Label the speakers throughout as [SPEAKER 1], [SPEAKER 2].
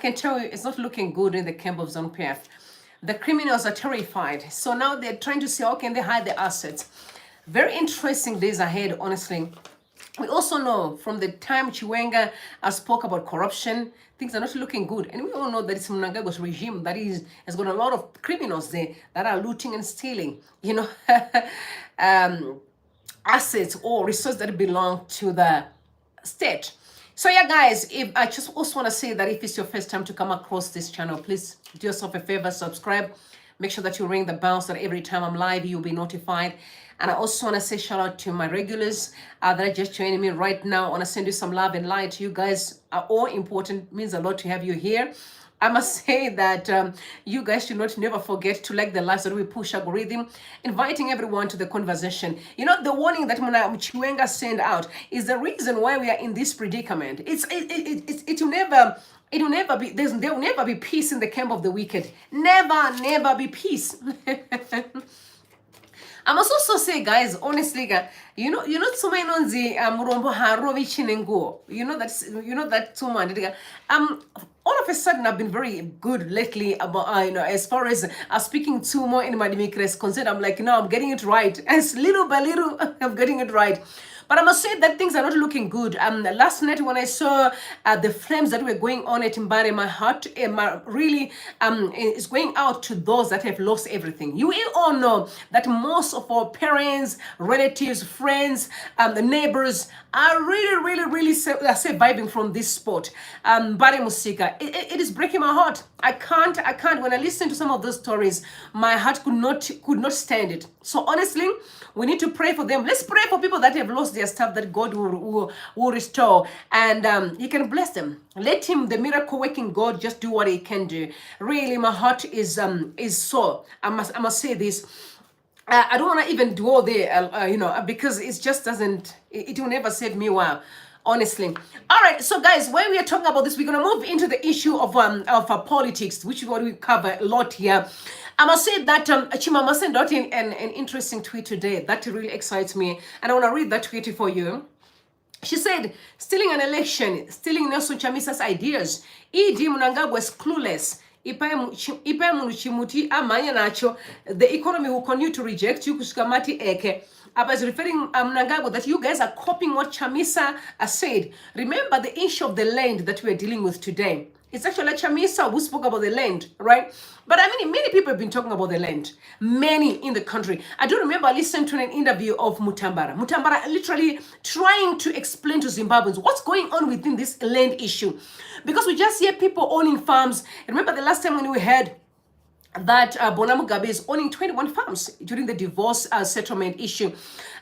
[SPEAKER 1] can tell you it's not looking good in the camp of ZANU-PF. The criminals are terrified. So now they're trying to see how can they hide the assets. Very interesting days ahead, honestly. We also know from the time Chiwenga spoke about corruption, things are not looking good. And we all know that it's Mnangagwa's regime that has got a lot of criminals there that are looting and stealing, assets or resources that belong to the state. So yeah, guys, if I just also want to say that if it's your first time to come across this channel, please do yourself a favor, subscribe. Make sure that you ring the bell so that every time I'm live, you'll be notified. And I also want to say shout out to my regulars that are just joining me right now. I want to send you some love and light. You guys are all important. It means a lot to have you here. I must say that you guys should not never forget to like the lives that we push algorithm, inviting everyone to the conversation. You know, the warning that Chiwenga sent out is the reason why we are in this predicament. It will never be, there will never be peace in the camp of the wicked. Never be peace. I must also say, guys, honestly, you know, Tsumainonzi Murombo Harovi Chinengo. You know that Tsuma. All of a sudden, I've been very good lately about, as far as speaking Tsumo in my democracy concerned. I'm like, no, I'm getting it right. As little by little, I'm getting it right. But I must say that things are not looking good. Last night when I saw the flames that were going on at Mbare, my heart really is going out to those that have lost everything. You all know that most of our parents, relatives, friends, the neighbors are really surviving from this sport. Mbare Musika, it is breaking my heart. I can't. When I listen to some of those stories, my heart could not stand it. So honestly, we need to pray for them. Let's pray for people that have lost their stuff, that God will restore and He can bless them. Let Him, the miracle working God, just do what He can do. Really, my heart is sore. I must say this. I don't want to even dwell there, because it just doesn't. It will never save me well. Honestly. All right, so guys, when we are talking about this, we're going to move into the issue of politics, which is what we cover a lot here. I must say that Chimama sent out an interesting tweet today that really excites me, and I want to read that tweet for you. She said, stealing an election, stealing Nelson Chamisa's ideas, E.D. Mnangagwa is clueless. The economy will continue to reject you. I was referring Mnangagwa that you guys are copying what Chamisa said. Remember the issue of the land that we are dealing with today. It's actually Chamisa who spoke about the land, right? But I mean, many people have been talking about the land. Many in the country. I do remember listening to an interview of Mutambara. Mutambara literally trying to explain to Zimbabweans what's going on within this land issue. Because we just hear people owning farms. Remember the last time when we heard that Mugabe is owning 21 farms during the divorce settlement issue.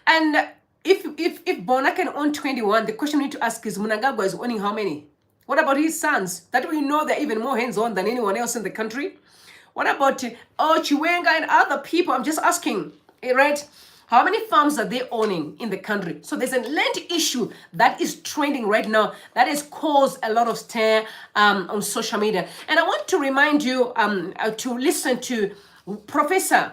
[SPEAKER 1] And if Bona can own 21, the question we need to ask is Mnangagwa is owning how many? What about his sons? That we know they're even more hands-on than anyone else in the country. What about Chiwenga and other people? I'm just asking, right? How many farms are they owning in the country? So there's a land issue that is trending right now that has caused a lot of stir on social media. And I want to remind you to listen to Professor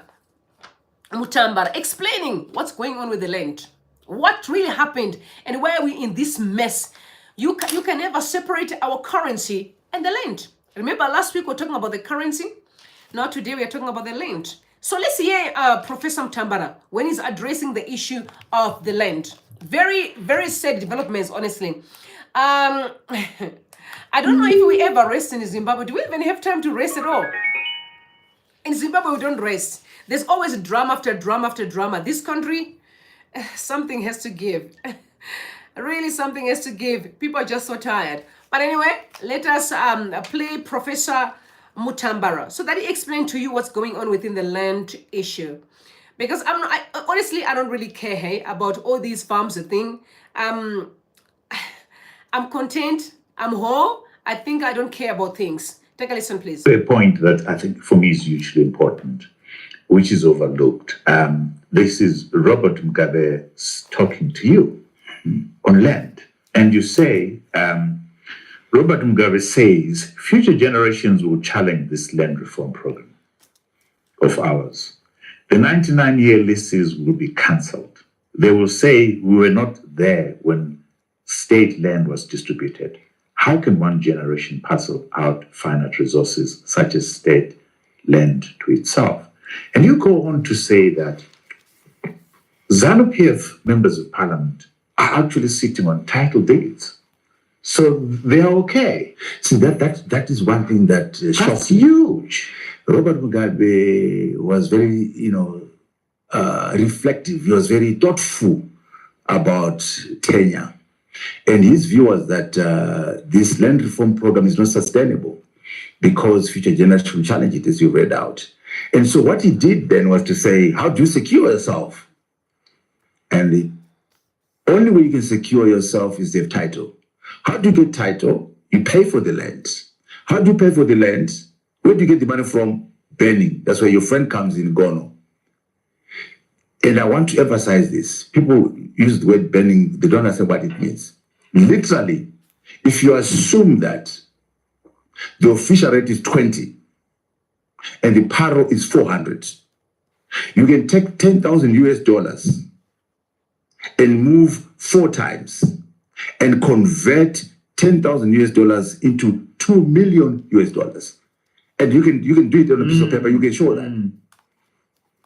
[SPEAKER 1] Mutambara explaining what's going on with the land, what really happened, and why are we in this mess. You can never separate our currency and the land. Remember last week we were talking about the currency? Now today we are talking about the land. So let's hear Professor Mutambara when he's addressing the issue of the land. Very sad developments, honestly. I don't know if we ever rest in Zimbabwe. Do we even have time to rest at all? In Zimbabwe, we don't rest. There's always drama after drama after drama. This country, something has to give. Really, something has to give. People are just so tired. But anyway, let us play Professor Mutambara so that he explained to you what's going on within the land issue. Because honestly, I don't really care, hey, about all these farms thing. I'm content. I'm whole. I think I don't care about things. Take a listen, please.
[SPEAKER 2] A point that I think for me is hugely important, which is overlooked. This is Robert Mugabe talking to you on land. And you say, Robert Mugabe says, future generations will challenge this land reform program of ours. The 99-year leases will be cancelled. They will say we were not there when state land was distributed. how can one generation parcel out finite resources such as state land to itself? And you go on to say that ZANU-PF members of parliament are actually sitting on title deeds. So they are okay.
[SPEAKER 3] See, that is one thing that
[SPEAKER 2] That's huge.
[SPEAKER 3] Robert Mugabe was very, reflective. He was very thoughtful about tenure. And his view was that this land reform program is not sustainable because future generations will challenge it, as you read out. And so what he did then was to say, how do you secure yourself? And the only way you can secure yourself is to have title. How do you get title? You pay for the land. How do you pay for the land? Where do you get the money from? Burning. That's where your friend comes in, Gono. And I want to emphasize this. People use the word burning, they don't understand what it means. Literally, if you assume that the official rate is 20 and the paro is 400, you can take 10,000 US dollars and move 4 times and convert 10,000 US dollars into 2 million US dollars. And you can do it on a piece of paper, you can show that.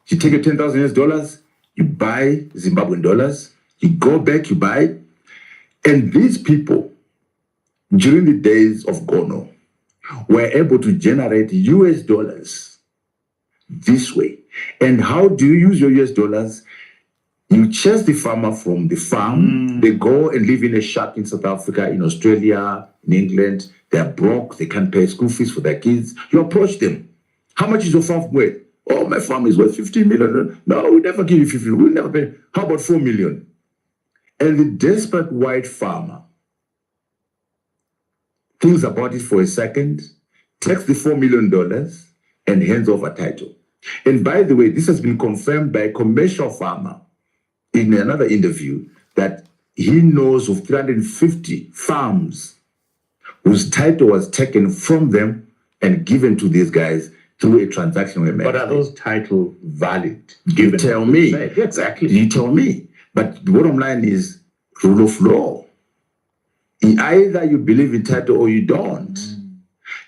[SPEAKER 3] You take your 10,000 US dollars, you buy Zimbabwean dollars, you go back, you buy. And these people, during the days of Gono, were able to generate US dollars this way. And how do you use your US dollars? You chase the farmer from the farm. They go and live in a shack in South Africa, in Australia, in England. They're broke. They can't pay school fees for their kids. You approach them. How much is your farm worth? Oh, my farm is worth 15 million. No, we never give you 15. We'll never pay. How about 4 million? And the desperate white farmer thinks about it for a second, takes the $4 million and hands over title. And by the way, this has been confirmed by a commercial farmer in another interview that he knows of 350 farms whose title was taken from them and given to these guys through a transaction.
[SPEAKER 2] But are those title valid?
[SPEAKER 3] You tell me.
[SPEAKER 2] Exactly.
[SPEAKER 3] You tell me. But the bottom line is rule of law. Either you believe in title or you don't.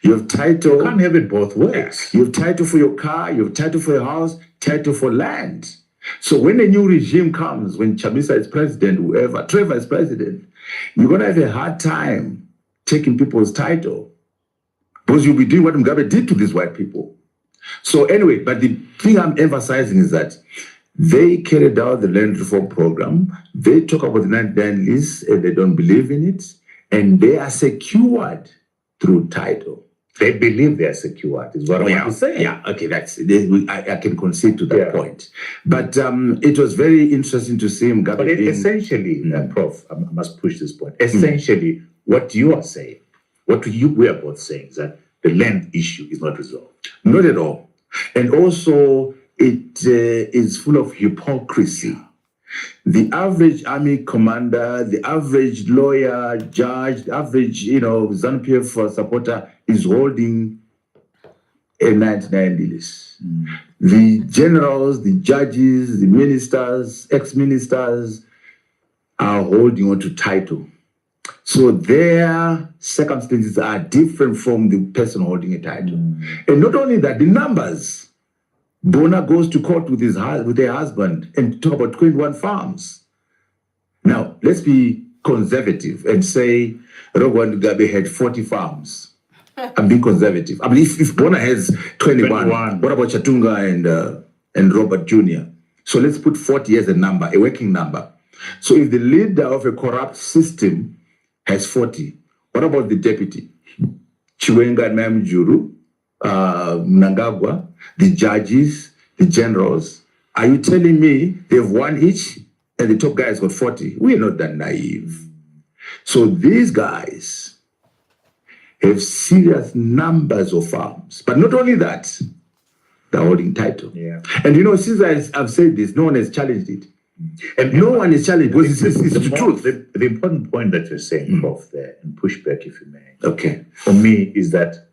[SPEAKER 3] You have title.
[SPEAKER 2] You can't have it both ways.
[SPEAKER 3] You have title for your car, you have title for your house, title for land. So when a new regime comes, when Chamisa is president, whoever, Trevor is president, you're going to have a hard time taking people's title because you'll be doing what Mugabe did to these white people. So anyway, but the thing I'm emphasizing is that they carried out the land reform program. They talk about the 99 list and they don't believe in it. And they are secured through title.
[SPEAKER 2] They believe they are secured, is what I want to say.
[SPEAKER 3] Yeah, okay, I can concede to that point. But it was very interesting to see Mugabe.
[SPEAKER 2] But essentially, Prof, I must push this point. Essentially, what you are saying, we are both saying is that the land issue is not resolved.
[SPEAKER 3] Not at all. And also, it is full of hypocrisy. The average army commander, the average lawyer, judge, the average, ZANU-PF supporter is holding a 99 list. The generals, the judges, the ministers, ex-ministers are holding on to title. So their circumstances are different from the person holding a title. And not only that, the numbers. Bona goes to court with her husband and talk about 21 farms. Now, let's be conservative and say Robert Mugabe had 40 farms. I'm being conservative. I mean, if Bona has 21, what about Chatunga and Robert Jr.? So let's put 40 as a number, a working number. So if the leader of a corrupt system has 40, what about the deputy? Chiwenga and Mamjuru, Mnangagwa, the judges, the generals. Are you telling me they have 1 each and the top guy has got 40? We're not that naive. So these guys have serious numbers of farms. But not only that, they're holding title.
[SPEAKER 2] Yeah.
[SPEAKER 3] And since I've said this, no one has challenged it. And no one is challenged because it's the truth.
[SPEAKER 2] The important point that you're saying, Prof, there, and push back if you may.
[SPEAKER 3] Okay.
[SPEAKER 2] For me, is that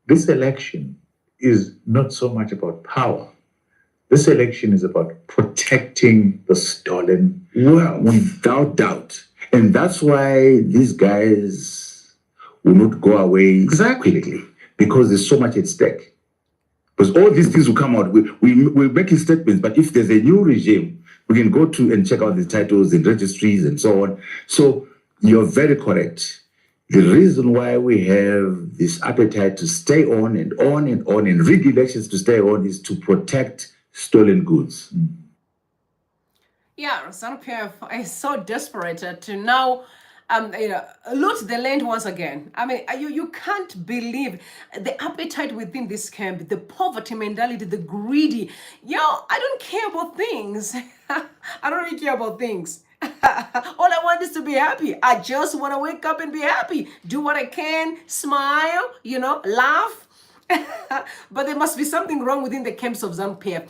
[SPEAKER 2] this election is not so much about power. This election is about protecting the stolen wealth.
[SPEAKER 3] Without doubt. And that's why these guys will not go away
[SPEAKER 2] Exactly.
[SPEAKER 3] quickly because there's so much at stake. Because all these things will come out. We're making statements, but if there's a new regime, we can go to and check out the titles and registries and so on. So you're very correct. The reason why we have this appetite to stay on and on and on and rig elections to stay on is to protect stolen goods.
[SPEAKER 1] Yeah, ZANU-PF is so desperate to now loot the land once again. I mean, you can't believe the appetite within this camp, the poverty mentality, the greedy. Yo, I don't care about things. I don't really care about things. All I want is to be happy. I just want to wake up and be happy. Do what I can, smile, laugh. But there must be something wrong within the camps of ZANU-PF.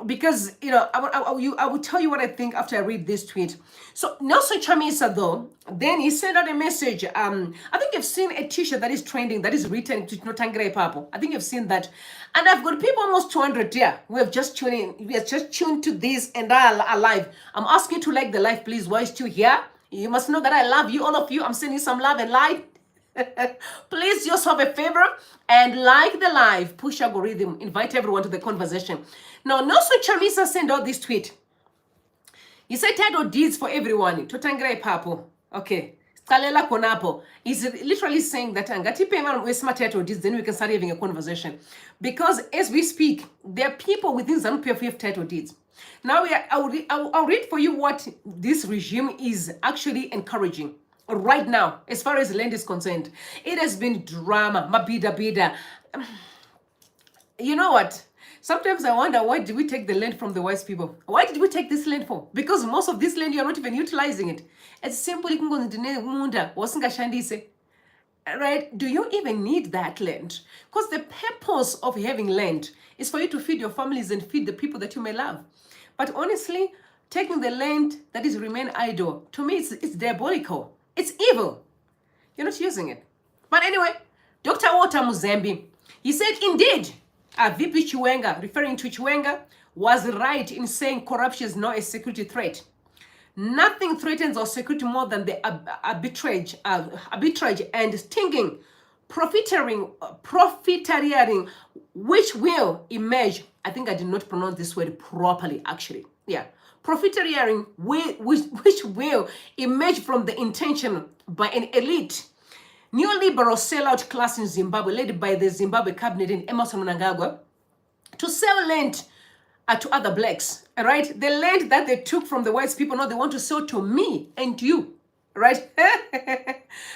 [SPEAKER 1] Because, I will tell you what I think after I read this tweet. So Nelson Chamisa, though, then he sent out a message. I think you've seen a t-shirt that is trending, that is written to Notangre Papo. I think you've seen that. And I've got people almost 200 here. We have just tuned in. We have just tuned to this and are live. I'm asking you to like the live, please. Why is still here? You must know that I love you, all of you. I'm sending some love and light. Please just have a favor and like the live, push algorithm, invite everyone to the conversation. Now, Nelson Chamisa sent out this tweet. He said title deeds for everyone. Totangrai papo. Okay. Kalela konapo. He's literally saying that angati payment with smart title deeds, then we can start having a conversation. Because as we speak, there are people within ZANU-PF who have title deeds. Now I'll read for you what this regime is actually encouraging. Right now, as far as land is concerned, it has been drama, mabida. You know what? Sometimes I wonder, why did we take the land from the wise people? Why did we take this land for? Because most of this land, you're not even utilizing it. It's simply right? Do you even need that land? Because the purpose of having land is for you to feed your families and feed the people that you may love. But honestly, taking the land that is remain idle, to me, it's diabolical. It's evil. You're not using it. But anyway, Dr. Walter Muzembi, he said, indeed, VP Chiwenga, referring to Chiwenga, was right in saying corruption is not a security threat. Nothing threatens our security more than the arbitrage and stinging, profiteering, which will emerge. I think I did not pronounce this word properly, actually. Yeah. Profiteering, which will emerge from the intention by an elite neoliberal sellout class in Zimbabwe, led by the Zimbabwe Cabinet in Mnangagwa, to sell land to other blacks, right? The land that they took from the white people, now they want to sell to me and you, right?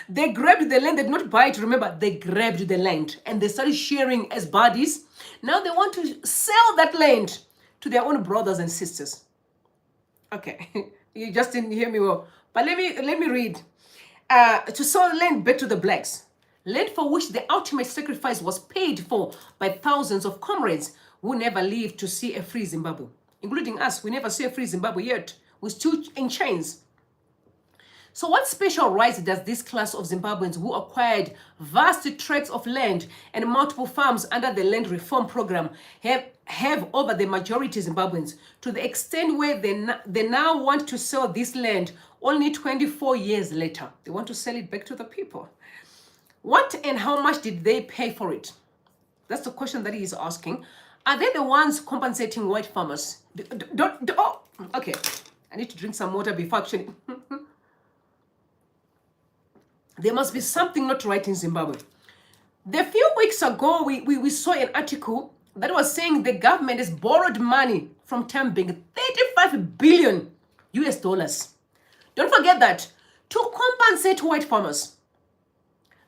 [SPEAKER 1] They grabbed the land, they did not buy it, remember, they grabbed the land and they started sharing as buddies. Now they want to sell that land to their own brothers and sisters. Okay, you just didn't hear me well. But let me read. To sell land back to the blacks. Land for which the ultimate sacrifice was paid for by thousands of comrades who never lived to see a free Zimbabwe. Including us, we never see a free Zimbabwe yet. We're still in chains. So what special rights does this class of Zimbabweans who acquired vast tracts of land and multiple farms under the land reform program have over the majority Zimbabweans, to the extent where they now want to sell this land only 24 years later? They want to sell it back to the people. What and how much did they pay for it? That's the question that he is asking. Are they the ones compensating white farmers? Oh, okay. I need to drink some water before actually. There must be something not right in Zimbabwe. A few weeks ago, we saw an article that was saying the government has borrowed money from Tambing, 35 billion US dollars. Don't forget that, to compensate white farmers.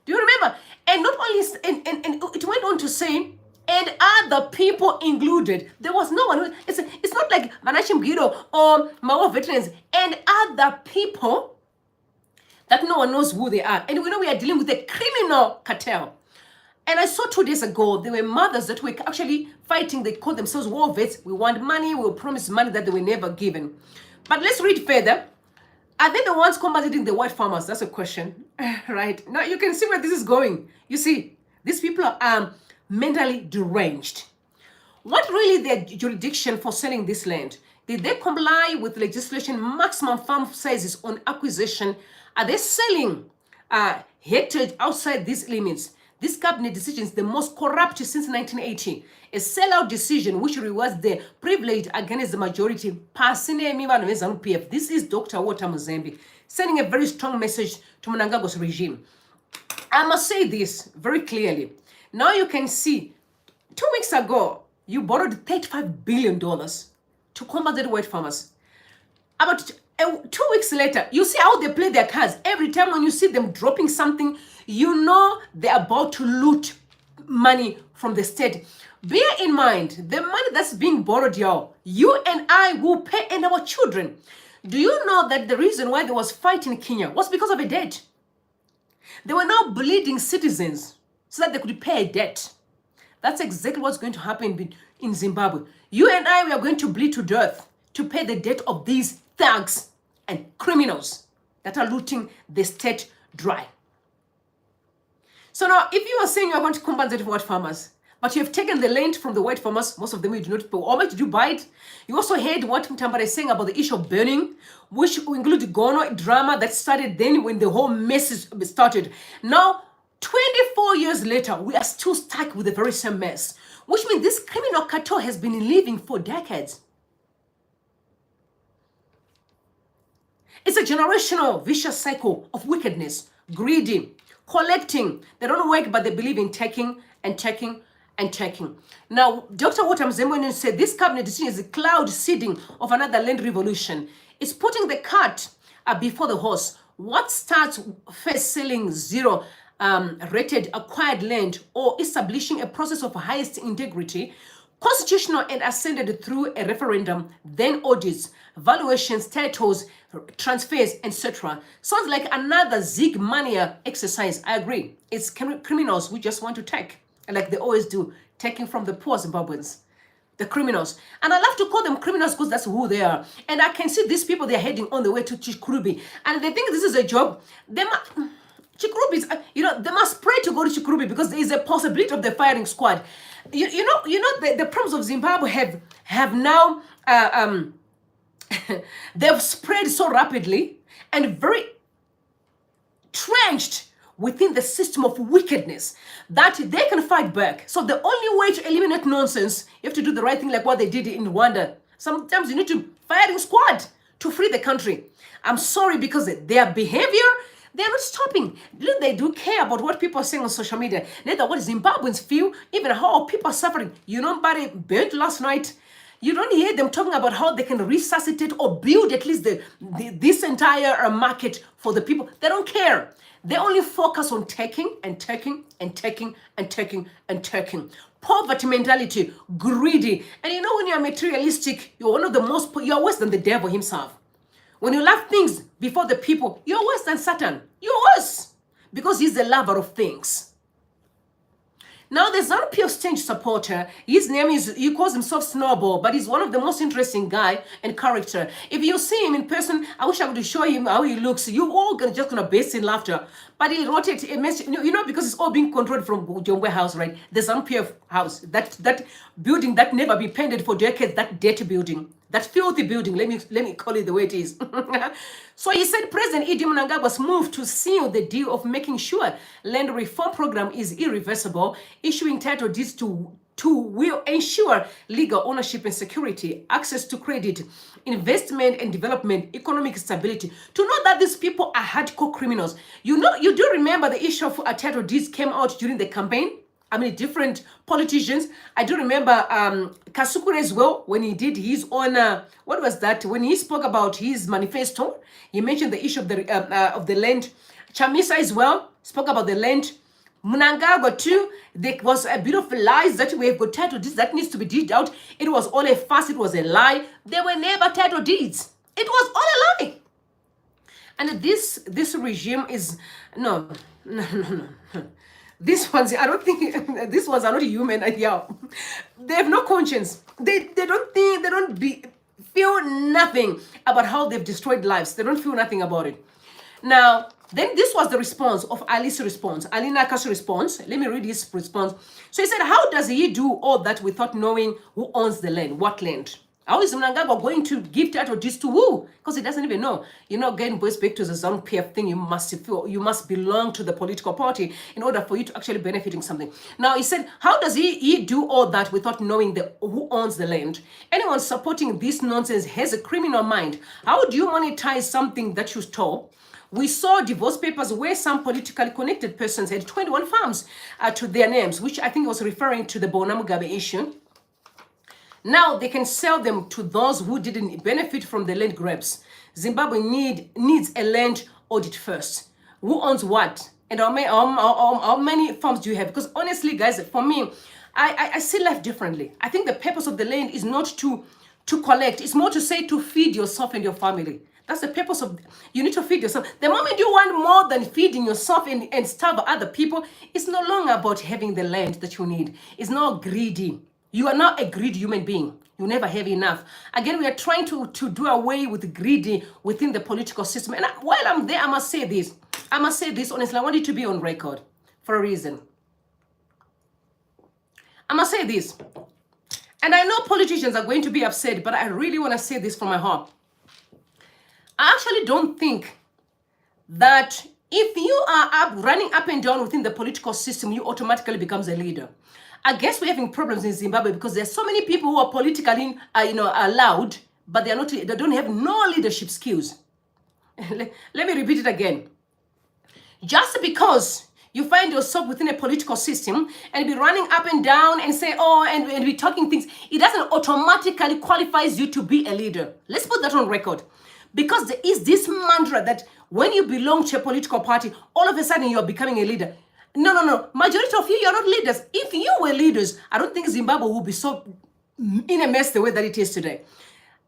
[SPEAKER 1] Do you remember? And not only, and it went on to say, and other people included. There was no one. It's not like Manashim Guido or Mawa veterans and other people that no one knows who they are. And we know we are dealing with a criminal cartel. And I saw 2 days ago, there were mothers that were actually fighting. They called themselves war vets. We want money. We will promise money that they were never given. But let's read further. Are they the ones compensating the white farmers? That's a question, right? Now you can see where this is going. You see, these people are mentally deranged. What really their jurisdiction for selling this land? Did they comply with legislation maximum farm sizes on acquisition? Are they selling hectares outside these limits. This cabinet decision is the most corrupt since 1980. A sellout decision which rewards the privileged against the majority. This is Dr. Walter Muzembe sending a very strong message to Mnangagwa's regime. I must say this very clearly. Now you can see, 2 weeks ago, you borrowed $35 billion to compensate white farmers. About 2 weeks later, you see how they play their cards. Every time when you see them dropping something, you know they're about to loot money from the state. Bear in mind, the money that's being borrowed, y'all, you and I will pay, and our children. Do you know that the reason why there was fight in Kenya was because of a debt? They were now bleeding citizens so that they could pay a debt. That's exactly what's going to happen in Zimbabwe. You and I, we are going to bleed to death to pay the debt of these thugs and criminals that are looting the state dry. So now, if you are saying you are going to compensate white farmers, but you have taken the land from the white farmers, most of them you do not pay. How much did you buy it? You also heard what Mtambara is saying about the issue of burning, which will include the Gono drama that started then when the whole mess started. Now, 24 years later, we are still stuck with the very same mess, which means this criminal cartel has been living for decades. It's a generational vicious cycle of wickedness, greedy, collecting. They don't work, but they believe in taking and taking and taking. Now, Dr. Walter Muzembe said this cabinet decision is a cloud seeding of another land revolution. It's putting the cart before the horse. What starts first selling zero rated acquired land or establishing a process of highest integrity, constitutional and ascended through a referendum, then audits, valuations, titles, transfers, etc. Sounds like another Zigmania exercise. I agree. It's criminals who just want to take, like they always do, taking from the poor Zimbabweans. The criminals. And I love to call them criminals because that's who they are. And I can see these people, they're heading on the way to Chikurubi. And they think this is a job. Chikurubi, they must pray to go to Chikurubi because there is a possibility of the firing squad. You know, the problems of Zimbabwe have now, they've spread so rapidly and very trenched within the system of wickedness that they can fight back. So the only way to eliminate nonsense, you have to do the right thing like what they did in Rwanda. Sometimes you need to firing squad to free the country. I'm sorry because their behavior, they're not stopping. They do care about what people are saying on social media. Neither what Zimbabweans feel, even how people are suffering. You know, somebody burnt last night. You don't hear them talking about how they can resuscitate or build at least this entire market for the people. They don't care. They only focus on taking and taking and taking and taking and taking. Poverty mentality, greedy. And you know, when you're materialistic, you're you're worse than the devil himself. When you love things before the people, you're worse than Satan. You're worse because he's the lover of things. Now, the ZANU stage supporter, his name is, he calls himself Snowball, but he's one of the most interesting guy and character. If you see him in person, I wish I could show him how he looks. You all just gonna burst in laughter. But he wrote it, because it's all being controlled from Zimbabwe House, right? The ZANU house, that building that never been painted for decades, that dirty building. That filthy building, let me call it the way it is. So he said President Mnangagwa's move to seal the deal of making sure land reform program is irreversible, issuing title deeds to will ensure legal ownership and security, access to credit, investment and development, economic stability. To know that these people are hardcore criminals. You do remember the issue of title deeds came out during the campaign? I mean, different politicians. I do remember Kasukure as well, when he did his own, what was that? When he spoke about his manifesto, he mentioned the issue of the land. Chamisa as well spoke about the land. Mnangagwa too, there was a bit of lies that we have got title deeds that needs to be deeded out. It was all a fuss, it was a lie. There were never title deeds. It was all a lie. And this regime is, no. These ones, I don't think, these ones are not human. Yeah, they have no conscience. They don't think, they don't feel nothing about how they've destroyed lives. They don't feel nothing about it. Now, then this was the response of Ali's response, Ali Naka's response. Let me read his response. So he said, how does he do all that without knowing who owns the land? What land? How is Mnangagwa going to give title deeds to who? Because he doesn't even know. Again, boys back to the ZANU PF thing. You must belong to the political party in order for you to actually benefiting something. Now, he said, how does he do all that without knowing who owns the land? Anyone supporting this nonsense has a criminal mind. How do you monetize something that you stole? We saw divorce papers where some politically connected persons had 21 farms to their names, which I think was referring to the Mnangagwa issue. Now they can sell them to those who didn't benefit from the land grabs. Zimbabwe needs a land audit first. Who owns what? And how many farms do you have? Because honestly, guys, for me, I see life differently. I think the purpose of the land is not to collect. It's more to say to feed yourself and your family. That's the purpose of, you need to feed yourself. The moment you want more than feeding yourself and starve other people, it's no longer about having the land that you need. It's not greedy. You are not a greedy human being. You never have enough. Again, we are trying to do away with greedy within the political system. And while I'm there, I must say this. Honestly. I want it to be on record for a reason. I must say this. And I know politicians are going to be upset, but I really want to say this from my heart. I actually don't think that if you are running up and down within the political system, you automatically becomes a leader. I guess we're having problems in Zimbabwe because there's so many people who are politically, allowed, but they don't have no leadership skills. Let me repeat it again. Just because you find yourself within a political system and be running up and down and say, and be talking things, it doesn't automatically qualifies you to be a leader. Let's put that on record. Because there is this mantra that when you belong to a political party, all of a sudden you're becoming a leader. No. Majority of you're not leaders. If you were leaders, I don't think Zimbabwe would be so in a mess the way that it is today.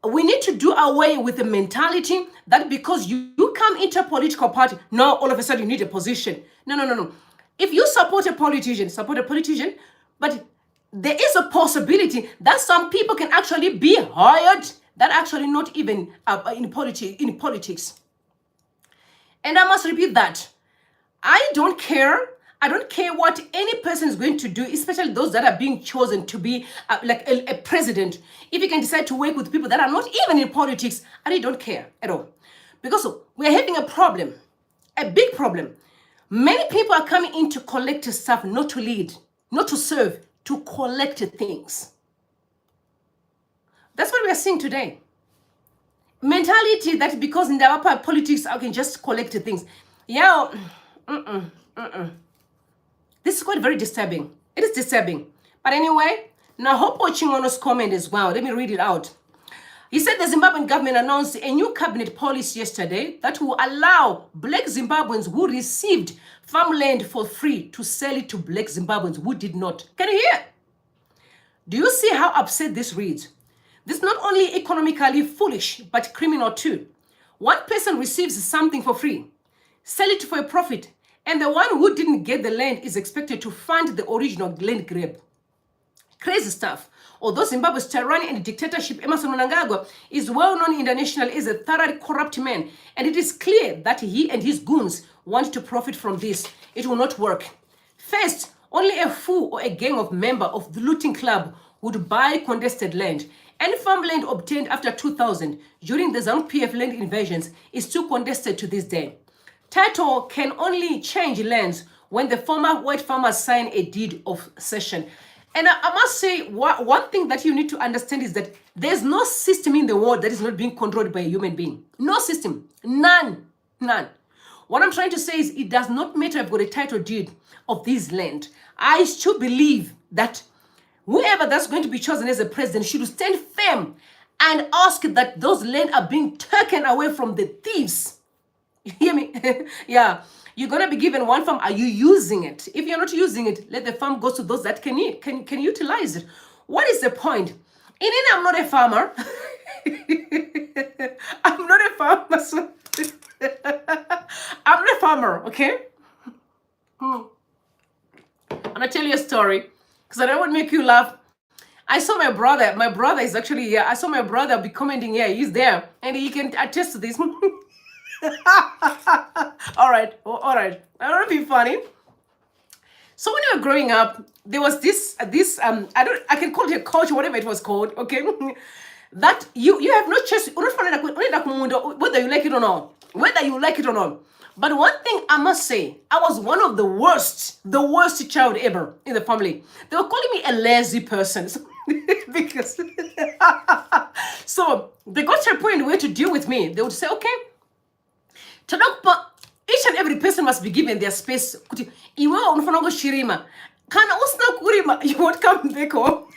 [SPEAKER 1] We need to do away with the mentality that because you come into a political party, now all of a sudden you need a position. No. If you support a politician, but there is a possibility that some people can actually be hired that actually not even in politics. And I must repeat that. I don't care what any person is going to do, especially those that are being chosen to be like a president. If you can decide to work with people that are not even in politics, I really don't care at all. Because we're having a problem, a big problem. Many people are coming in to collect stuff, not to lead, not to serve, to collect things. That's what we are seeing today. Mentality that because in the upper politics, I can just collect things. Yeah, This is quite very disturbing. It is disturbing. But anyway, now Hope Chingono's comment as well. Let me read it out. He said the Zimbabwean government announced a new cabinet policy yesterday that will allow black Zimbabweans who received farmland for free to sell it to black Zimbabweans who did not. Can you hear? Do you see how upset this reads? This is not only economically foolish, but criminal too. One person receives something for free, sell it for a profit, and the one who didn't get the land is expected to fund the original land grab. Crazy stuff. Although Zimbabwe's tyranny and dictatorship, Emmerson Mnangagwa is well known internationally as a thoroughly corrupt man, and it is clear that he and his goons want to profit from this. It will not work. First, only a fool or a gang of members of the looting club would buy contested land. Any farmland obtained after 2000 during the ZANU PF land invasions is still contested to this day. Title can only change lands when the former white farmers sign a deed of cession. And I must say, one thing that you need to understand is that there's no system in the world that is not being controlled by a human being. No system. None. What I'm trying to say is it does not matter if I've got a title deed of this land. I still believe that whoever that's going to be chosen as a president should stand firm and ask that those land are being taken away from the thieves. You hear me? Yeah. You're going to be given one farm. Are you using it? If you're not using it, let the farm go to those that can utilize it. What is the point? I'm not a farmer. I'm not a farmer. I'm not a farmer, okay? I'm going to tell you a story because I don't want to make you laugh. I saw my brother. My brother is actually here. I saw my brother be commenting here. He's there. And he can attest to this. All right. I don't want to be funny. So when you were growing up, there was this I can call it a culture, whatever it was called, okay? that you have no choice, whether you like it or not. Whether you like it or not. But one thing I must say, I was one of the worst child ever in the family. They were calling me a lazy person. Because so they got to a point where to deal with me. They would say, okay, each and every person must be given their space. You won't come back home.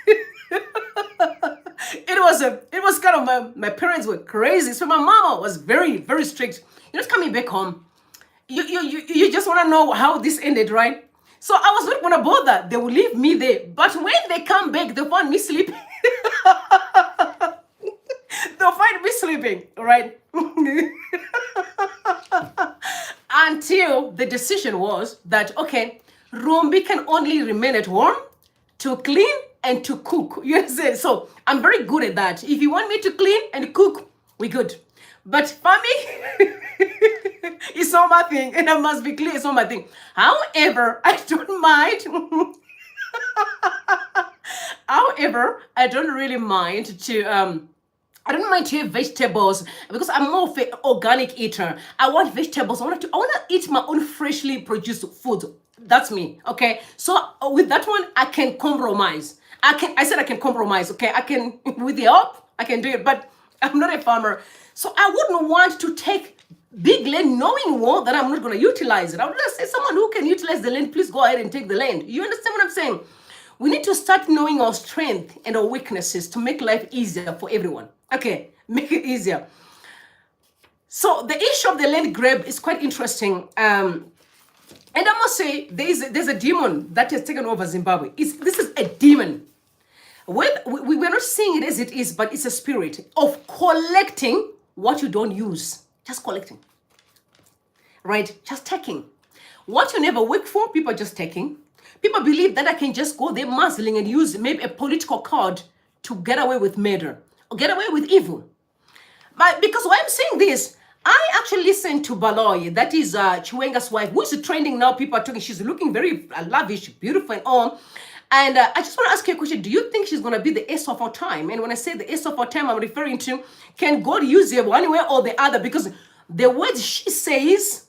[SPEAKER 1] It was kind of my parents were crazy. So my mama was very, very strict. You're not coming back home. You just want to know how this ended, right? So I was not going to bother. They will leave me there. But when they come back, they find me sleeping. They'll find me sleeping, right? Until the decision was that, okay, Rumbi can only remain at home to clean and to cook. You understand? So I'm very good at that. If you want me to clean and cook, we good. But for me, it's not my thing, and I must be clear, it's not my thing. However, I don't mind. However, I don't really mind to I don't mind to eat vegetables because I'm more of an organic eater. I want vegetables. I want to eat my own freshly produced food. That's me. Okay. So with that one, I can compromise. I said I can compromise. Okay. I can, with the help, I can do it. But I'm not a farmer. So I wouldn't want to take big land knowing well that I'm not going to utilize it. I would just say someone who can utilize the land, please go ahead and take the land. You understand what I'm saying? We need to start knowing our strength and our weaknesses to make life easier for everyone. Okay, make it easier. So the issue of the land grab is quite interesting. And I must say, there's a demon that has taken over Zimbabwe. This is a demon. We're not seeing it as it is, but it's a spirit of collecting what you don't use. Just collecting. Right? Just taking. What you never work for, people are just taking. People believe that I can just go there muzzling and use maybe a political card to get away with murder or get away with evil. But because why I'm saying this, I actually listened to Baloy, that is Chiwenga's wife, who is trending now. People are talking, she's looking very lavish, beautiful and all. And I just want to ask you a question. Do you think she's going to be the ace of our time? And when I say the ace of our time, I'm referring to, can God use her one way or the other? Because the words she says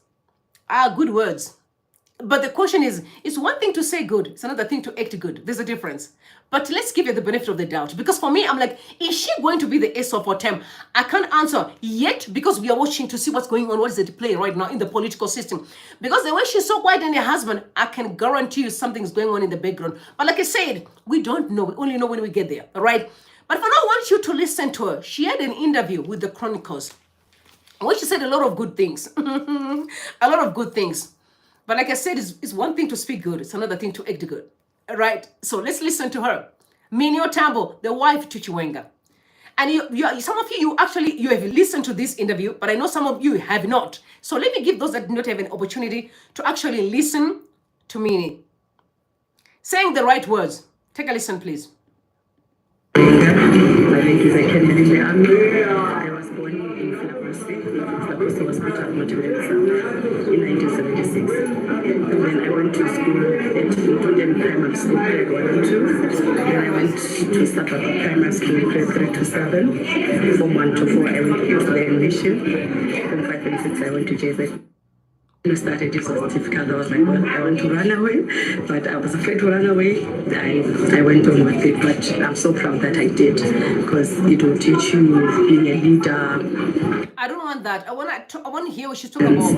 [SPEAKER 1] are good words. But the question is, it's one thing to say good, it's another thing to act good. There's a difference. But let's give her the benefit of the doubt. Because for me, I'm like, is she going to be the ace of our time? I can't answer yet because we are watching to see what's going on, what is at play right now in the political system. Because the way she's so quiet and her husband, I can guarantee you something's going on in the background. But like I said, we don't know. We only know when we get there, all right? But for now, I want you to listen to her. She had an interview with the Chronicles where she said a lot of good things. A lot of good things. But like I said, it's one thing to speak good. It's another thing to act good. All right? So let's listen to her. Minio Tambo, the wife to Chiwenga. And some of you have listened to this interview, but I know some of you have not. So let me give those that do not have an opportunity to actually listen to Minnie. Saying the right words. Take a listen, please.
[SPEAKER 4] My name is I was born in Flabosi Hospital, in 1976. And then I went to school at Newton Primary School, grade 1 and 2. Then I went to Zimbabwe Primary School, grade 3 to 7. From 1 to 4, I went to Israel Mission. From 5 and 6, I went to JZ. I started, it was difficult. I was like, well, I want to run away, but I was afraid to run away. I went on with it, but I'm so proud that I did, because it will teach you being a leader.
[SPEAKER 1] I don't want that. I want to hear what she's talking about.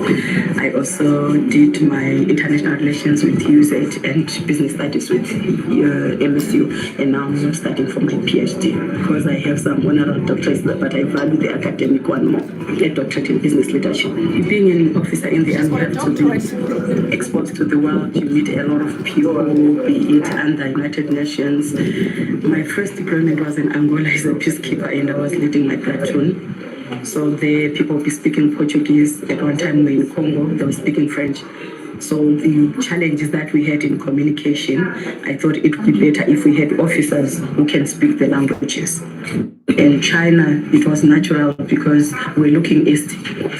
[SPEAKER 4] I also did my international relations with UZ and business studies with MSU, and now I'm studying for my PhD, because I have some honorary doctorates, but I value the academic one more, a doctorate in business leadership. Being an officer in the army, to be exposed to the world, you meet a lot of people, be it under United Nations. My first deployment was in Angola as a peacekeeper, and I was leading my platoon. So the people will be speaking Portuguese. At one time we were in Congo, they were speaking French. So the challenges that we had in communication, I thought it would be better if we had officers who can speak the languages. In China, it was natural because we're looking east.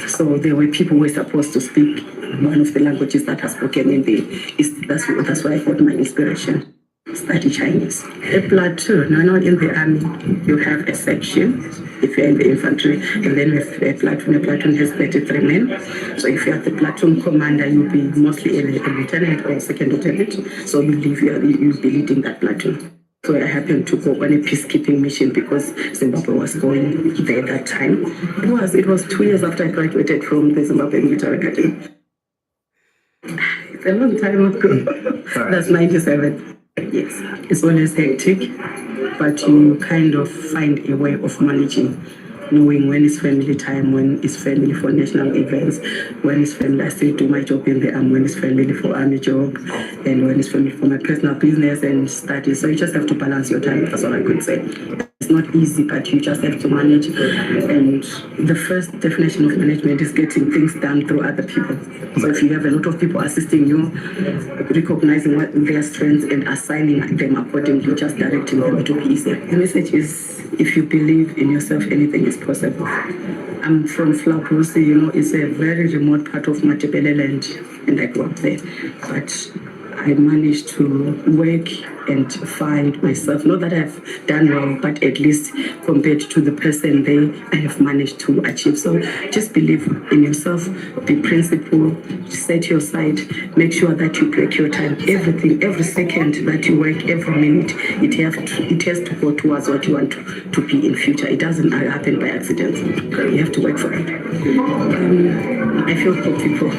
[SPEAKER 4] So there were people who were supposed to speak one of the languages that are spoken in the east. That's why I got my inspiration. study Chinese. A platoon, no, not in the army, you have a section if you're in the infantry, and then you have a platoon. A platoon has 33 men. So if you're the platoon commander, you'll be mostly a lieutenant or a second lieutenant. So you'll be leading that platoon. So I happened to go on a peacekeeping mission because Zimbabwe was going there that time. It was 2 years after I graduated from the Zimbabwe Military Academy. It's a long time ago. That's 97. Yes, it's always hectic, but you kind of find a way of managing, knowing when it's family time, when it's family for national events, when it's family, I still do my job in the army, when it's family for army job, and when it's family for my personal business and studies. So you just have to balance your time, that's all I could say. It's not easy, but you just have to manage. And the first definition of management is getting things done through other people. So if you have a lot of people assisting you, recognizing what their strengths and assigning them accordingly, just directing them, to be easier. The message is, if you believe in yourself, anything is possible. I'm from Flabusi, it's a very remote part of Matebele land, and I grew up there. But I managed to work and find myself. Not that I've done well, but at least compared to the person there, I have managed to achieve. So just believe in yourself, be principled, set your side, make sure that you break your time. Everything, every second that you work, every minute, it has to go towards what you want to be in future. It doesn't happen by accident. You have to work for it. I feel for people.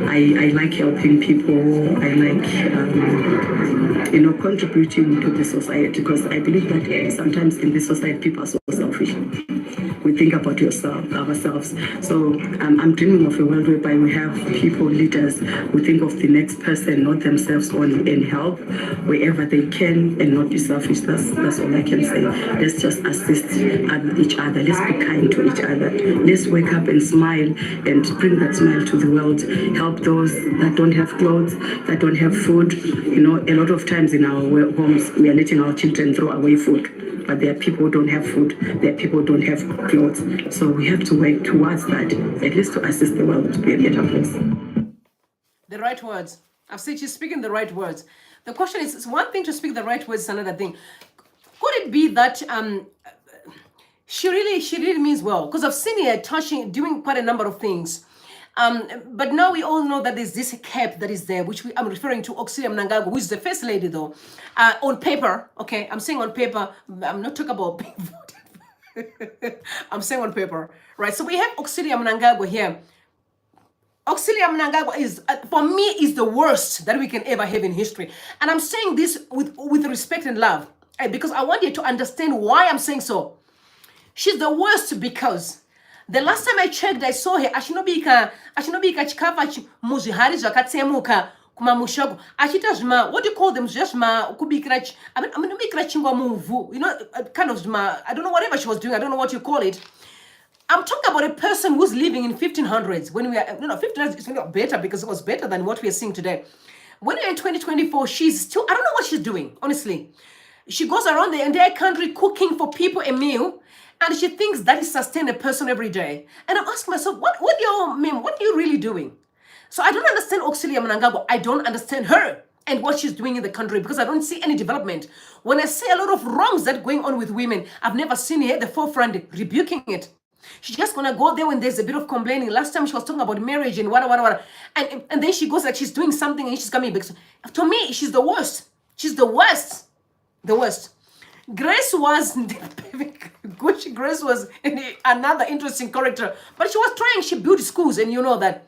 [SPEAKER 4] I like helping people. I like contributing to the society, because I believe that sometimes in this society people are so selfish. We think about ourselves. So I'm dreaming of a world whereby we have people, leaders, who think of the next person, not themselves only, and help wherever they can and not be selfish. That's all I can say. Let's just assist each other. Let's be kind to each other. Let's wake up and smile and bring that smile to the world. Help those that don't have clothes, that don't have food. A lot of times in our homes, we are letting our children throw away food. But there are people who don't have food, there are people who don't have clothes. So we have to work towards that, at least to assist the world to be a better place.
[SPEAKER 1] The right words. I've said she's speaking the right words. The question is, it's one thing to speak the right words, it's another thing. Could it be that she really means well? Because I've seen her doing quite a number of things. But now we all know that there's this cap that is there, which I'm referring to Auxilia Mnangagwa, who is the first lady though, on paper. Okay, I'm saying on paper. I'm not talking about being voted. I'm saying on paper, right? So we have Auxilia Mnangagwa here. Auxilia Mnangagwa is, for me, is the worst that we can ever have in history. And I'm saying this with respect and love, because I want you to understand why I'm saying so. She's the worst because the last time I checked, I saw her, ashinobika chikava muzihari zvakatsemuka kumamushago. Achita zma, what do you call them? Just ma kubikira, I mean ubikira chingwa muvu. Kind of zma, I don't know, whatever she was doing, I don't know what you call it. I'm talking about a person who's living in 1500s. When we are, 1500s is not better because it was better than what we are seeing today. When we're in 2024, she's still, I don't know what she's doing, honestly. She goes around the entire country cooking for people a meal, and she thinks that is sustain a person every day. And I'm asking myself, what are you really doing? So I don't understand Auxilia Mnangagwa. I don't understand her and what she's doing in the country, because I don't see any development. When I see a lot of wrongs that are going on with women, I've never seen her at the forefront rebuking it. She's just gonna go there when there's a bit of complaining. Last time she was talking about marriage and what. And then she goes like she's doing something and she's coming back. So, to me, she's the worst. She's the worst. The worst. Grace was Grace was another interesting character, but she was trying. She built schools, and you know that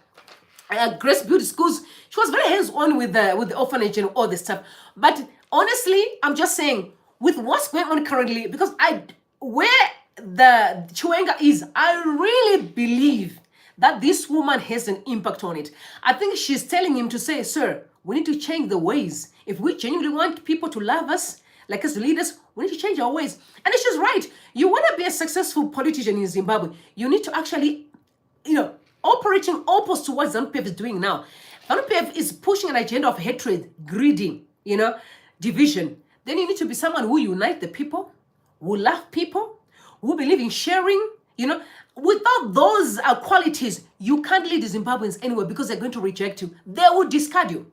[SPEAKER 1] Grace built schools. She was very hands-on with the orphanage and all this stuff. But honestly, I'm just saying, with what's going on currently, because where the Chiwenga is, I really believe that this woman has an impact on it. I think she's telling him to say, sir, we need to change the ways. If we genuinely want people to love us, like as leaders, we need to change our ways. And she's right. You want to be a successful politician in Zimbabwe, you need to actually, operating opposite to what ZANU-PF is doing now. ZANU-PF is pushing an agenda of hatred, greedy, division. Then you need to be someone who unite the people, who love people, who believe in sharing. Without those qualities, you can't lead the Zimbabweans anywhere, because they're going to reject you. They will discard you.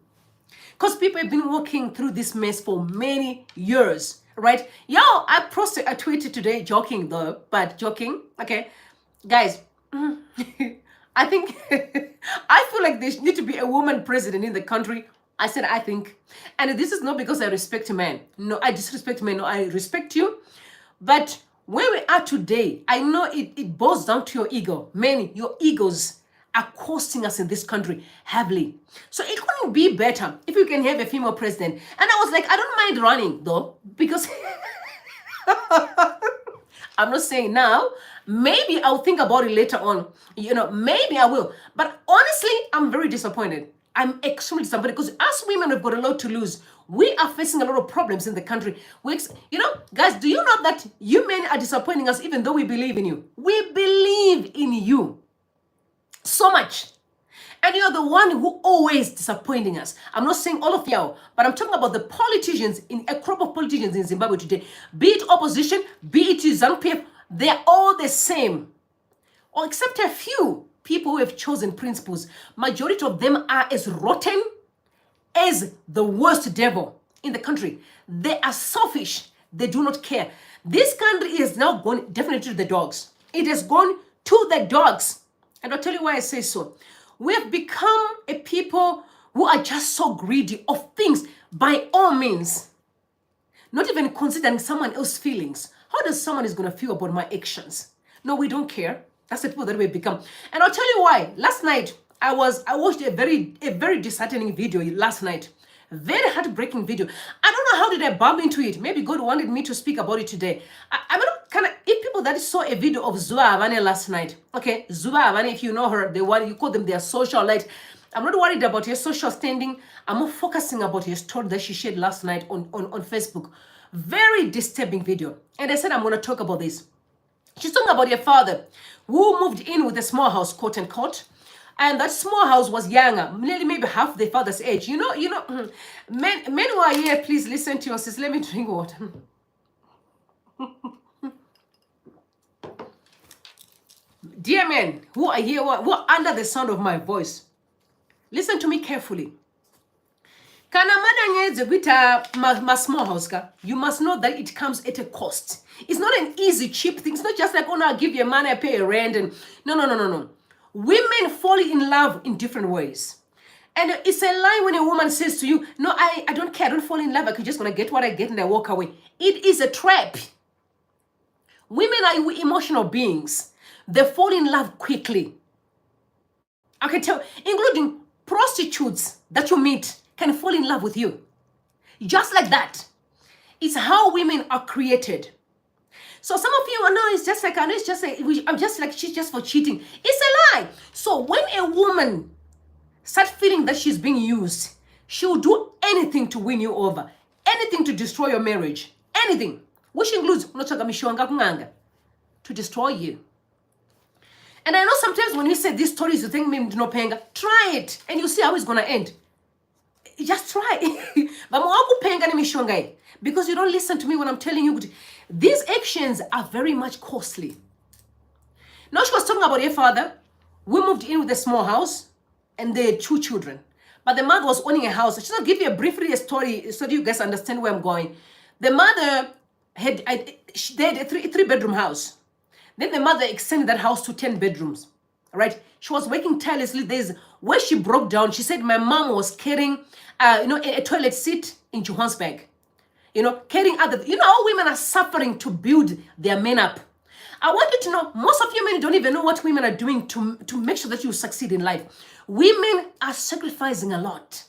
[SPEAKER 1] Because people have been walking through this mess for many years, right? Yo, I posted a tweet today, joking though, but joking, okay? Guys, I think, I feel like there need to be a woman president in the country. I said, I think. And this is not because I respect men. No, I disrespect men. No, I respect you. But where we are today, I know it boils down to your ego. Men, your egos are costing us in this country heavily. So it couldn't be better if you can have a female president. And I was like, I don't mind running though, because I'm not saying now. Maybe I'll think about it later on. You know, maybe I will. But honestly, I'm very disappointed. I'm extremely disappointed because us women have got a lot to lose. We are facing a lot of problems in the country. You know, guys, do you know that you men are disappointing us even though we believe in you? We believe in you so much. And you're the one who always disappointing us. I'm not saying all of y'all, but I'm talking about the politicians, in a crop of politicians in Zimbabwe today. Be it opposition, be it ZANU-PF, they're all the same. Or except a few people who have chosen principles. Majority of them are as rotten as the worst devil in the country. They are selfish. They do not care. This country is now gone definitely to the dogs. It has gone to the dogs. And I'll tell you why I say so. We have become a people who are just so greedy of things by all means. Not even considering someone else's feelings. How does someone is going to feel about my actions? No, we don't care. That's the people that we've become. And I'll tell you why. Last night, I watched a very disheartening video last night. Very heartbreaking video. I don't know how did I bump into it. Maybe God wanted me to speak about it today. I'm not kind of, if people that saw a video of Zuba Avane last night, okay, Zuba Avane, if you know her, you call them their socialite. I'm not worried about her social standing. I'm more focusing about her story that she shared last night on Facebook. Very disturbing video. And I said I'm going to talk about this. She's talking about her father who moved in with a small house, quote unquote. And that small house was younger, nearly maybe half the father's age. You know, men who are here, please listen to your sis. Let me drink water. Dear men who are here, who are under the sound of my voice, listen to me carefully. Kana madangeze with my small house, you must know that it comes at a cost. It's not an easy, cheap thing. It's not just like, oh no, I'll give you money, I pay a rent. And no. Women fall in love in different ways. And it's a lie when a woman says to you, no, I don't care, I don't fall in love, I'm just going to get what I get and I walk away. It is a trap. Women are emotional beings. They fall in love quickly. I can tell, including prostitutes that you meet can fall in love with you. Just like that. It's how women are created. So some of you, no, it's just like, I know it's just like, I'm just like, she's just for cheating. It's a lie. So when a woman starts feeling that she's being used, she'll do anything to win you over. Anything to destroy your marriage. Anything. Which includes, to destroy you. And I know sometimes when you say these stories, you think, maybe no penga. Try it. And you'll see how it's going to end. Just try. Because you don't listen to me when I'm telling you. These actions are very much costly. Now she was talking about her father. We moved in with a small house and they had 2 children. But the mother was owning a house. Just to give you a brief story so you guys understand where I'm going. The mother had a 3-bedroom house. Then the mother extended that house to 10 bedrooms. All right? She was working tirelessly. There's where she broke down. She said my mom was carrying a toilet seat in Johannesburg. Carrying other, how women are suffering to build their men up. I want you to know, most of you men don't even know what women are doing to make sure that you succeed in life. Women are sacrificing a lot.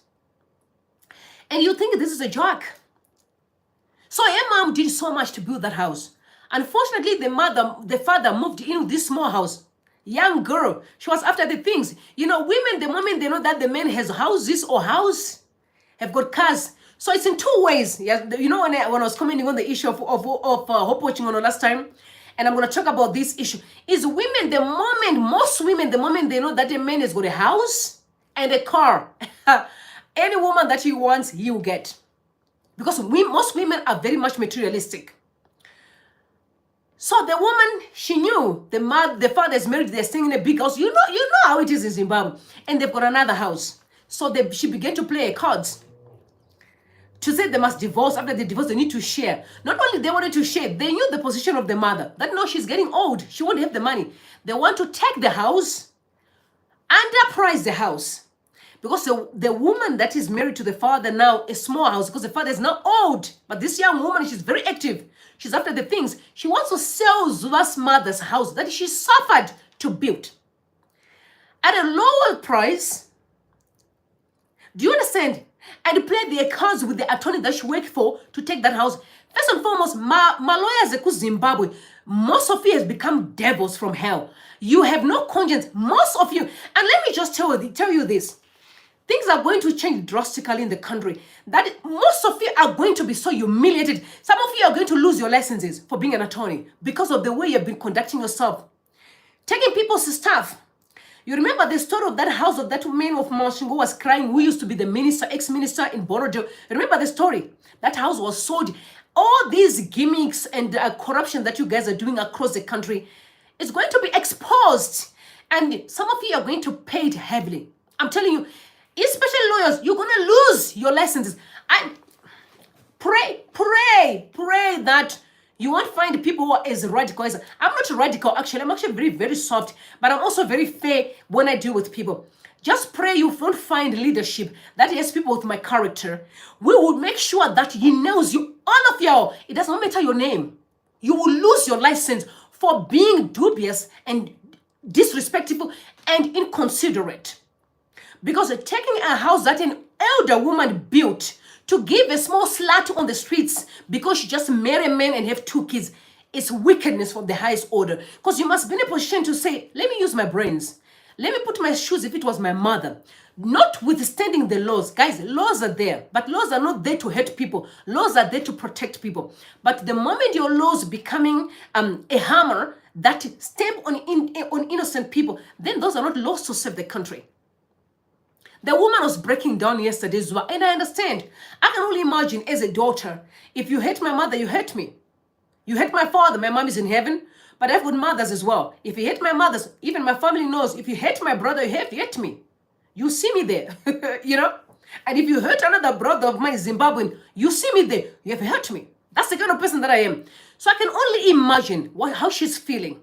[SPEAKER 1] And you think this is a joke. So her mom did so much to build that house. Unfortunately, the father moved in with this small house. Young girl, she was after the things. Women, the moment they know that the man has houses or house, have got cars. So it's in 2 ways. Yeah, when I was commenting on the issue of hope watching on last time, and I'm going to talk about this issue, is women, most women, the moment they know that a man has got a house and a car, any woman that he wants, he will get. Because most women are very much materialistic. So the woman, she knew the father is married, they're staying in a big house. You know how it is in Zimbabwe. And they've got another house. So she began to play cards. to say they must divorce. After they divorce, they need to share. Not only they wanted to share, they knew the position of the mother. That no, she's getting old. She won't have the money. They want to take the house, underprice the house. Because the woman that is married to the father now, a small house, because the father is now old. But this young woman, she's very active. She's after the things. She wants to sell Zula's mother's house that she suffered to build at a lower price. Do you understand? And play the cards with the attorney that she worked for to take that house. First and foremost, my lawyers in Zimbabwe, most of you has become devils from hell. You have no conscience, most of you. And let me just tell you this. Things are going to change drastically in the country. That most of you are going to be so humiliated. Some of you are going to lose your licenses for being an attorney because of the way you've been conducting yourself. Taking people's stuff. You remember the story of that house of that man of Mnangagwa was crying, who used to be the minister, ex-minister in Borodo. Remember the story? That house was sold. All these gimmicks and corruption that you guys are doing across the country is going to be exposed. And some of you are going to pay it heavily. I'm telling you, especially lawyers, you're going to lose your licenses. And pray that you won't find people who are as radical as I'm not radical, actually. I'm actually very, very soft, but I'm also very fair when I deal with people. Just pray you won't find leadership that has people with my character. We will make sure that he knows you, all of y'all. It does not matter your name. You will lose your license for being dubious and disrespectful and inconsiderate. Because taking a house that an elder woman built to give a small slut on the streets because she just married a man and have 2 kids is wickedness from the highest order. Because you must be in a position to say, let me use my brains. Let me put my shoes if it was my mother. Notwithstanding the laws. Guys, laws are there, but laws are not there to hurt people. Laws are there to protect people. But the moment your laws becoming a hammer that stamp on innocent people, then those are not laws to save the country. The woman was breaking down yesterday, Zua, and I understand. I can only imagine as a daughter, if you hate my mother, you hate me. You hate my father, my mom is in heaven, but I have good mothers as well. If you hate my mothers, even my family knows, if you hate my brother, you hate me. You see me there, you know? And if you hurt another brother of mine, Zimbabwean, you see me there, you have hurt me. That's the kind of person that I am. So I can only imagine how she's feeling.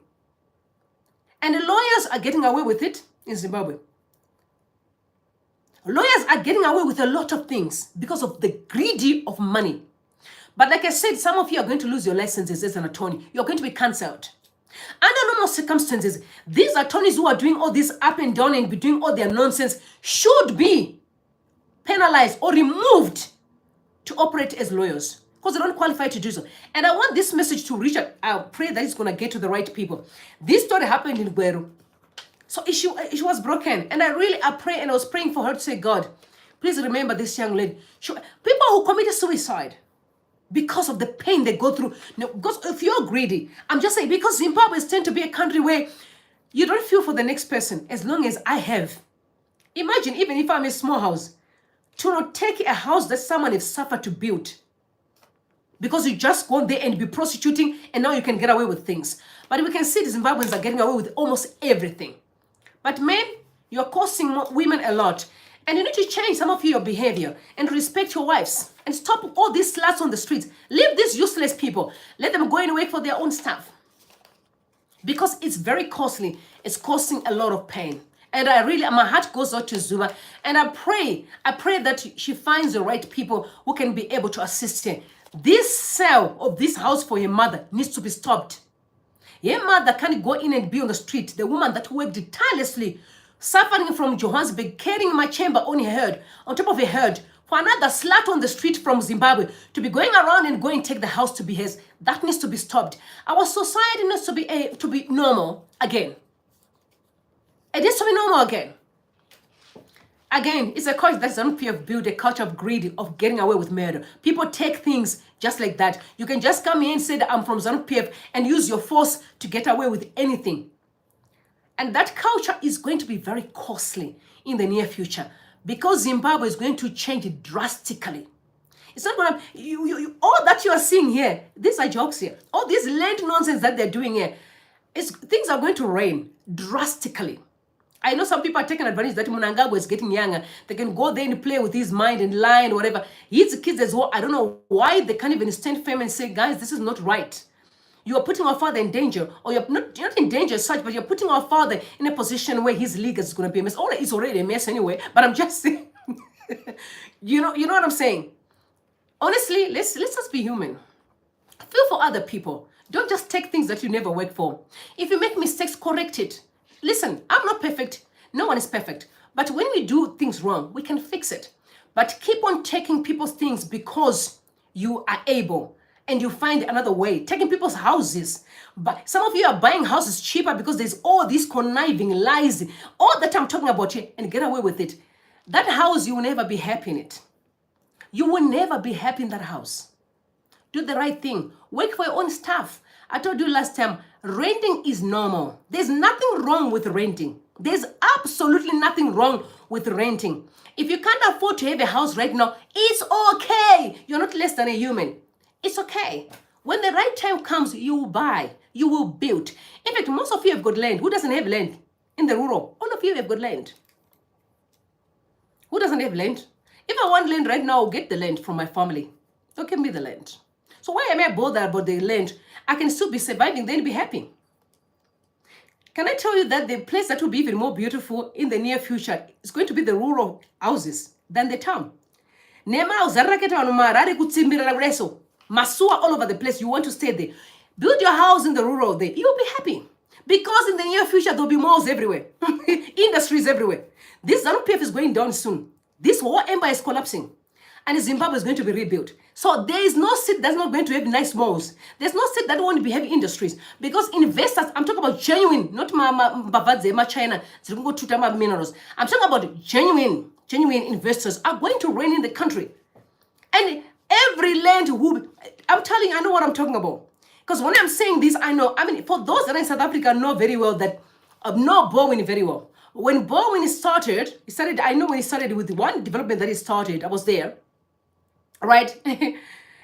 [SPEAKER 1] And the lawyers are getting away with it in Zimbabwe. Lawyers are getting away with a lot of things because of the greedy of money. But like I said, some of you are going to lose your licenses as an attorney. You're going to be cancelled. Under normal circumstances, these attorneys who are doing all this up and down and be doing all their nonsense should be penalized or removed to operate as lawyers because they don't qualify to do so. And I want this message to reach out. I pray that it's going to get to the right people. This story happened in Gweru. So she was broken. And I pray, and I was praying for her to say, God, please remember this young lady. People who committed suicide because of the pain they go through. No, because if you're greedy, I'm just saying, because Zimbabwe tend to be a country where you don't feel for the next person as long as I have. Imagine, even if I'm a small house, to not take a house that someone has suffered to build. Because you just go there and be prostituting, and now you can get away with things. But we can see the Zimbabweans are getting away with almost everything. But men, you're costing women a lot. And you need to change some of your behavior and respect your wives. And stop all these sluts on the streets. Leave these useless people. Let them go and work for their own stuff. Because it's very costly. It's costing a lot of pain. And my heart goes out to Zuma. And I pray that she finds the right people who can be able to assist her. This sale of this house for her mother needs to be stopped. Your mother can't go in and be on the street. The woman that worked tirelessly, suffering from Johannesburg, carrying my chamber on her head, on top of her head, for another slut on the street from Zimbabwe to be going around and going and take the house to be hers. That needs to be stopped. Our society needs to be normal again. It needs to be normal again. Again, it's a culture that doesn't build a culture of greed, of getting away with murder. People take things just like that. You can just come here and say that I'm from ZANU-PF and use your force to get away with anything. And that culture is going to be very costly in the near future because Zimbabwe is going to change drastically. It's not going to, all that you are seeing here, these are jokes here. All this land nonsense that they're doing here, things are going to rain drastically. I know some people are taking advantage that Mnangagwa is getting younger. They can go there and play with his mind and lie and whatever. His kids as well, I don't know why they can't even stand firm and say, guys, this is not right. You are putting our father in danger, or you're not in danger as such, but you're putting our father in a position where his league is going to be a mess. Oh, it's already a mess anyway, but I'm just saying, you know what I'm saying? Honestly, let's just be human. Feel for other people. Don't just take things that you never work for. If you make mistakes, correct it. Listen, I'm not perfect. No one is perfect. But when we do things wrong, we can fix it. But keep on taking people's things because you are able and you find another way. Taking people's houses. But some of you are buying houses cheaper because there's all these conniving lies. All that I'm talking about here, and get away with it. That house, you will never be happy in it. You will never be happy in that house. Do the right thing. Work for your own stuff. I told you last time, renting is normal. There's nothing wrong with renting. There's absolutely nothing wrong with renting. If you can't afford to have a house right now, it's okay. You're not less than a human. It's okay. When the right time comes, you will buy. You will build. In fact, most of you have got land. Who doesn't have land? In the rural, all of you have got land. Who doesn't have land? If I want land right now, I'll get the land from my family. Don't give me the land. So why am I bothered about the land? I can still be surviving, then be happy. Can I tell you that the place that will be even more beautiful in the near future is going to be the rural houses than the town? Masua all over the place. You want to stay there. Build your house in the rural there. You'll be happy. Because in the near future, there'll be malls everywhere. Industries everywhere. This ZANU PF is going down soon. This whole empire is collapsing. And Zimbabwe is going to be rebuilt. So there is no state that's not going to have nice malls. There's no state that won't be heavy industries. Because investors, I'm talking about genuine, not China, minerals. I'm talking about genuine investors are going to reign in the country. And every land I'm telling you, I know what I'm talking about. Because when I'm saying this, I know, for those that are in South Africa know very well that, know Bowen very well. When Bowen started, I know when he started with one development that he started, I was there. Right?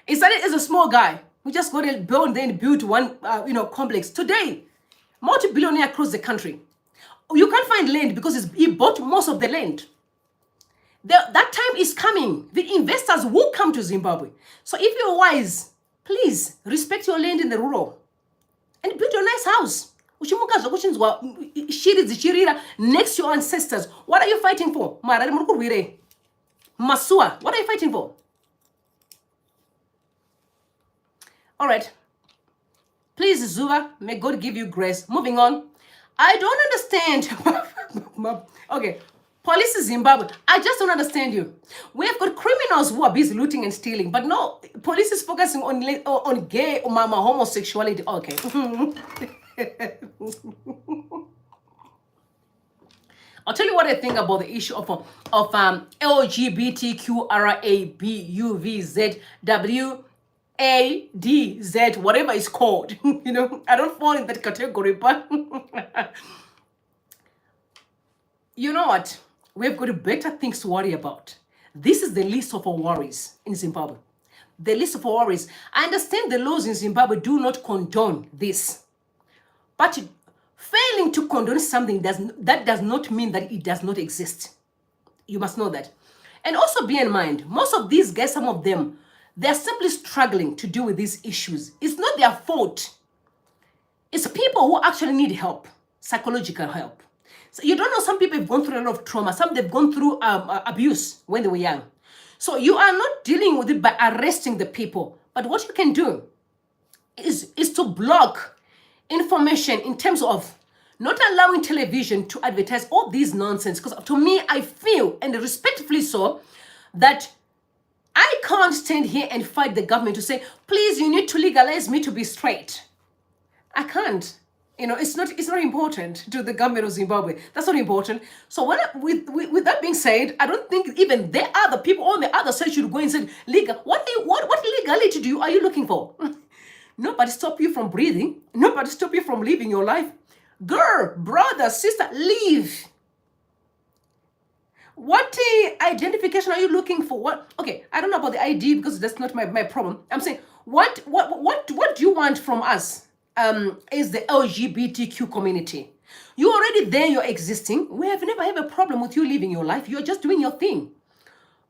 [SPEAKER 1] He started as a small guy. We just got to build, then built one, complex. Today, multi-billionaire across the country. You can't find land because he bought most of the land. That time is coming. The investors will come to Zimbabwe. So if you're wise, please respect your land in the rural and build your nice house. Next to your ancestors. What are you fighting for? Masua, what are you fighting for? All right. Please, Zuba, may God give you grace. Moving on. I don't understand. Okay. Police Zimbabwe, I just don't understand you. We have got criminals who are busy looting and stealing, but no, police is focusing on gay or homosexuality. Okay. I'll tell you what I think about the issue of LGBTQ RABUVZWADZ, whatever it's called. I don't fall in that category, but you know what? We've got better things to worry about. This is the list of our worries in Zimbabwe. The list of our worries. I understand the laws in Zimbabwe do not condone this. But failing to condone something that does not mean that it does not exist. You must know that. And also be in mind, most of these guys, some of them, they're simply struggling to deal with these issues. It's not their fault. It's people who actually need help, psychological help. So you don't know, some people have gone through a lot of trauma. Some they've gone through abuse when they were young. So you are not dealing with it by arresting the people. But what you can do is to block information in terms of not allowing television to advertise all these nonsense. Because to me, I feel, and respectfully so, that I can't stand here and fight the government to say, please, you need to legalize me to be straight. I can't. It's not important to the government of Zimbabwe. That's not important. So with that being said, I don't think even the other people on the other side should go and say, legal. What legality are you looking for? Nobody stop you from breathing. Nobody stop you from living your life. Girl, brother, sister, leave. What identification are you looking for? What? Okay, I don't know about the ID because that's not my problem. I'm saying, what do you want from us? Is the LGBTQ community? You're already there, you're existing. We have never had a problem with you living your life. You're just doing your thing.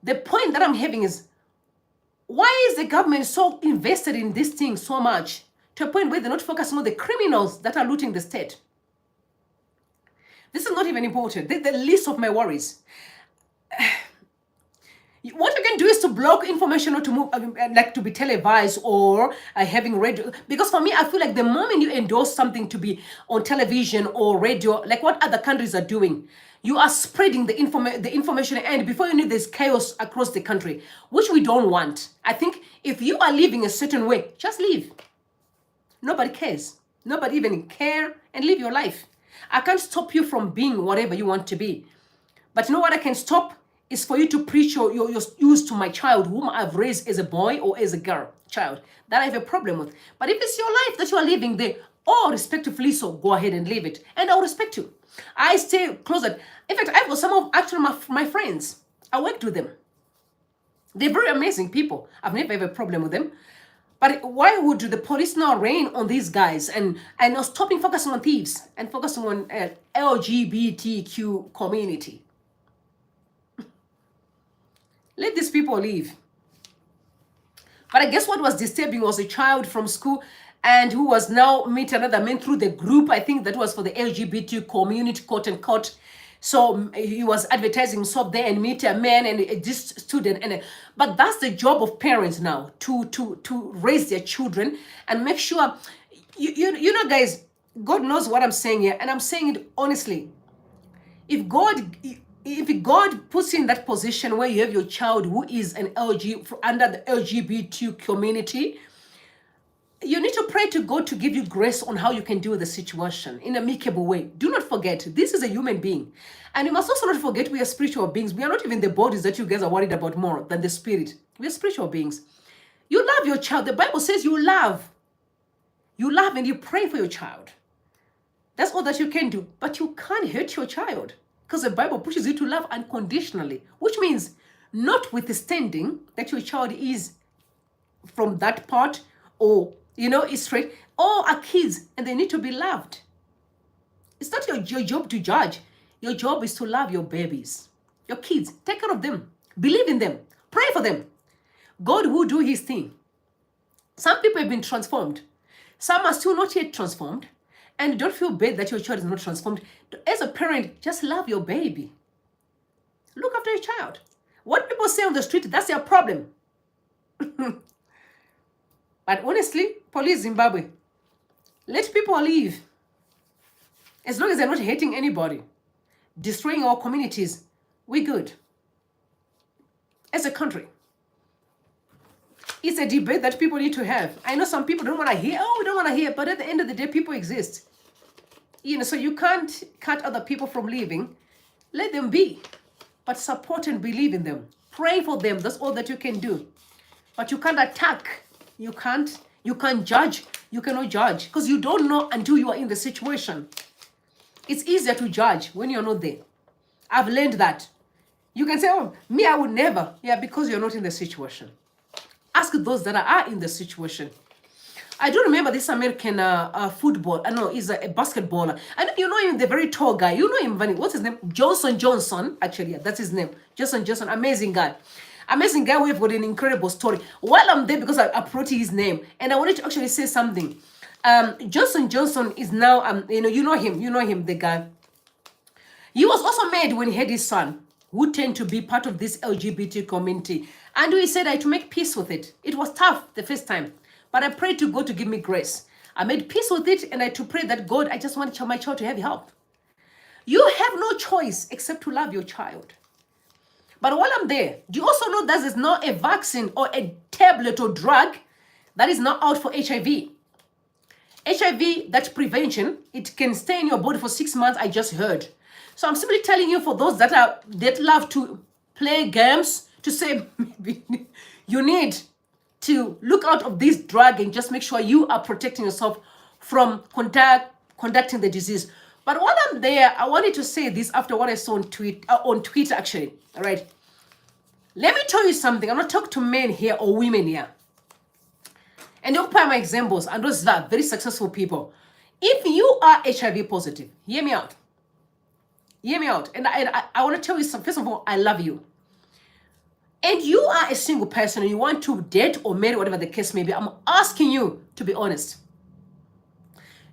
[SPEAKER 1] The point that I'm having is, why is the government so invested in this thing so much to a point where they're not focusing on the criminals that are looting the state? This is not even important. This is the least of my worries. What you can do is to block information or to move, like to be televised or having radio. Because for me, I feel like the moment you endorse something to be on television or radio, like what other countries are doing, you are spreading the information, and before you know, there's chaos across the country, which we don't want. I think if you are living a certain way, just live. Nobody cares. Nobody even care, and live your life. I can't stop you from being whatever you want to be. But you know what I can stop? Is for you to preach your use to my child, whom I've raised as a boy or as a girl child, that I have a problem with. But if it's your life that you are living there, all respectively, so go ahead and live it, and I'll respect you. I stay closer. In fact, I've got some of actually my friends. I worked with them. They're very amazing people. I've never had a problem with them. But why would the police now reign on these guys and not stopping focusing on thieves and focusing on LGBTQ community? Let these people leave. But I guess what was disturbing was a child from school and who was now meet another man through the group. I think that was for the LGBT community, quote unquote. So he was advertising himself there and meet a man and this student. But that's the job of parents now, to raise their children and make sure, you know, guys, God knows what I'm saying here. And I'm saying it honestly. If God puts you in that position where you have your child who is an under the LGBTQ community, you need to pray to God to give you grace on how you can deal with the situation in an amicable way. Do not forget, this is a human being. And you must also not forget we are spiritual beings. We are not even the bodies that you guys are worried about more than the spirit. We are spiritual beings. You love your child. The Bible says you love. You love and you pray for your child. That's all that you can do. But you can't hurt your child. Because the Bible pushes you to love unconditionally, which means notwithstanding that your child is from that part or, you know, is straight, all are kids and they need to be loved. It's not your job to judge. Your job is to love your babies, your kids. Take care of them. Believe in them. Pray for them. God will do his thing. Some people have been transformed. Some are still not yet transformed. And don't feel bad that your child is not transformed. As a parent, just love your baby. Look after your child. What people say on the street, that's their problem. But honestly, police Zimbabwe, let people live. As long as they're not hating anybody, destroying our communities, we're good. As a country. It's a debate that people need to have. I know some people don't want to hear, we don't want to hear, but at the end of the day, people exist. You know, so you can't cut other people from living. Let them be. But support and believe in them. Pray for them. That's all that you can do. But you can't attack. You can't judge. You cannot judge. Because you don't know until you are in the situation. It's easier to judge when you're not there. I've learned that. You can say, oh, me, I would never. Yeah, because you're not in the situation. Ask those that are in the situation. I do remember this American he's a basketballer. I know you know him, the very tall guy. You know him, what's his name? Johnson, actually, yeah, that's his name. Johnson, amazing guy. Amazing guy, we've got an incredible story. While I'm there, because I wrote his name, and I wanted to actually say something. Johnson is now, you know him, the guy. He was also mad when he had his son, who tend to be part of this LGBT community. And he said I had to make peace with it. It was tough the first time, but I prayed to God to give me grace. I made peace with it, and I had to pray that God, I just want my child to have help. You have no choice except to love your child. But while I'm there, do you also know that there's not a vaccine or a tablet or drug that is not out for HIV? HIV, that prevention, it can stay in your body for 6 months, I just heard. So I'm simply telling you, for those that love to play games, to say maybe you need to look out of this drug and just make sure you are protecting yourself from conducting the disease. But while I'm there, I wanted to say this after what I saw on Twitter actually. All right. Let me tell you something. I'm not talking to men here or women here. And don't pay my examples. And those are very successful people. If you are HIV positive, hear me out. Hear me out. And I want to tell you something. First of all, I love you. And you are a single person and you want to date or marry, whatever the case may be. I'm asking you to be honest.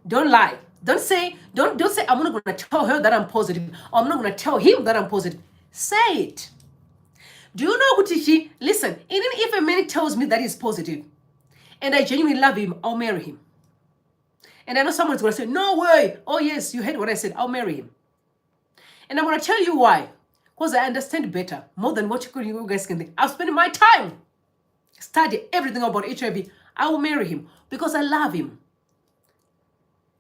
[SPEAKER 1] Don't lie. Don't say, I'm not going to tell her that I'm positive. Or I'm not going to tell him that I'm positive. Say it. Do you know, Kutichi? Listen, even if a man tells me that he's positive and I genuinely love him, I'll marry him. And I know someone's going to say, no way. Oh, yes, you heard what I said. I'll marry him. And I'm going to tell you why. Because I understand better, more than what you guys can think. I've spent my time studying everything about HIV. I will marry him because I love him.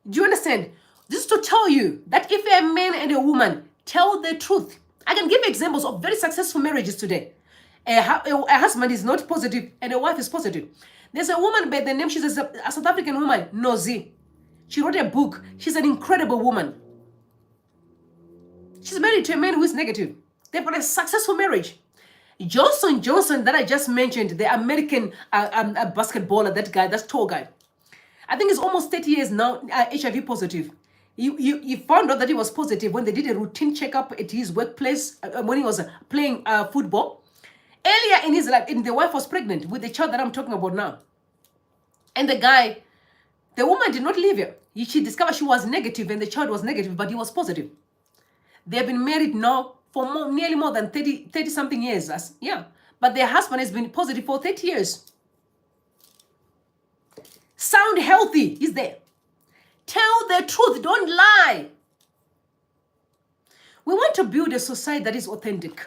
[SPEAKER 1] Do you understand? This is to tell you that if a man and a woman tell the truth, I can give examples of very successful marriages today. A husband is not positive and a wife is positive. There's a woman by the name, she's a South African woman, Nozi. She wrote a book. She's an incredible woman. She's married to a man who is negative. They've got a successful marriage. Johnson Johnson that I just mentioned, the American basketballer, that guy, that tall guy. I think it's almost 30 years now, HIV positive. He found out that he was positive when they did a routine checkup at his workplace when he was playing football. Earlier in his life, and the wife was pregnant with the child that I'm talking about now. And the woman did not leave her. She discovered she was negative and the child was negative, but he was positive. They've been married now for nearly more than 30 something years. But their husband has been positive for 30 years. Sound healthy. He's there. Tell the truth. Don't lie. We want to build a society that is authentic.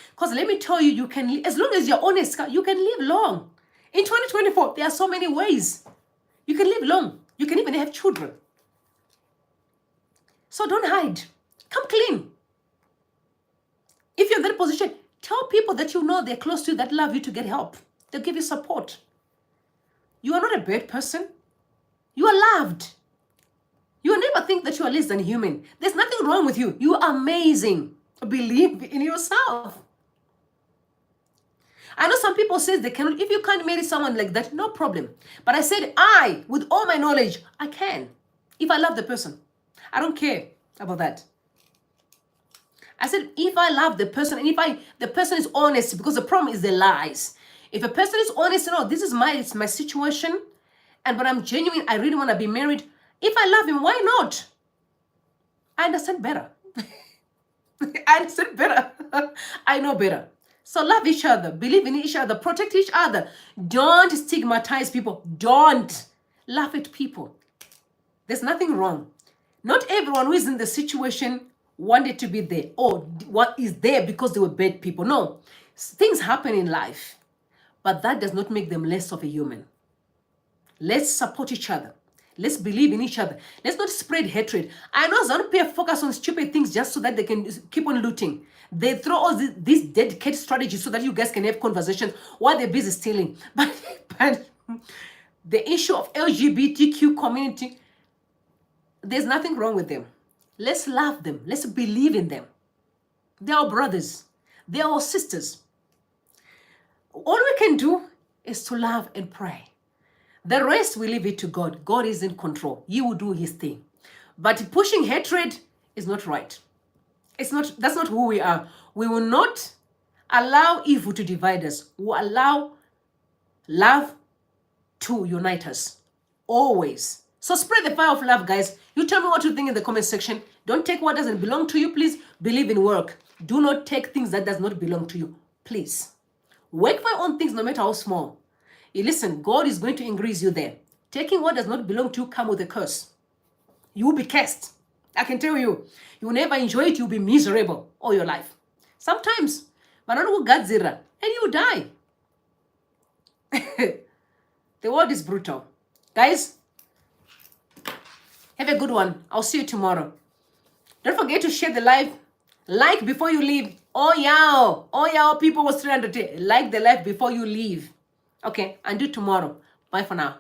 [SPEAKER 1] Because let me tell you, you can, as long as you're honest, you can live long. In 2024, there are so many ways. You can live long. You can even have children. So don't hide. Come clean. If you're in that position, tell people that you know they're close to you, that love you, to get help. They'll give you support. You are not a bad person. You are loved. You will never think that you are less than human. There's nothing wrong with you. You are amazing. Believe in yourself. I know some people say they cannot. If you can't marry someone like that, no problem. But I said, with all my knowledge, I can. If I love the person. I don't care about that. I said, if I love the person and if the person is honest, because the problem is the lies. If a person is honest, this is my situation, but I'm genuine, I really want to be married. If I love him, why not? I understand better. I understand better. I know better. So love each other, believe in each other, protect each other. Don't stigmatize people. Don't laugh at people. There's nothing wrong. Not everyone who is in the situation wanted to be there or what is there because they were bad people. No, things happen in life, but that does not make them less of a human. Let's support each other. Let's believe in each other. Let's not spread hatred. I know ZANU focus on stupid things just so that they can keep on looting. They throw all these dedicated strategies so that you guys can have conversations while they're busy stealing. But the issue of LGBTQ community, there's nothing wrong with them. Let's love them. Let's believe in them. They are our brothers. They are our sisters. All we can do is to love and pray. The rest, we leave it to God. God is in control. He will do his thing. But pushing hatred is not right. That's not who we are. We will not allow evil to divide us. We will allow love to unite us. Always. So spread the fire of love, guys. You tell me what you think in the comment section. Don't take what doesn't belong to you, please. Believe in work. Do not take things that does not belong to you, please. Work for your own things, no matter how small. Listen, God is going to increase you there. Taking what does not belong to you come with a curse. You will be cursed. I can tell you. You will never enjoy it. You'll be miserable all your life. Sometimes, and you die. The world is brutal. Guys, have a good one. I'll see you tomorrow. Don't forget to share the live. Like before you leave. Oh yeah, people was 300. Like the live before you leave. Okay, and do tomorrow. Bye for now.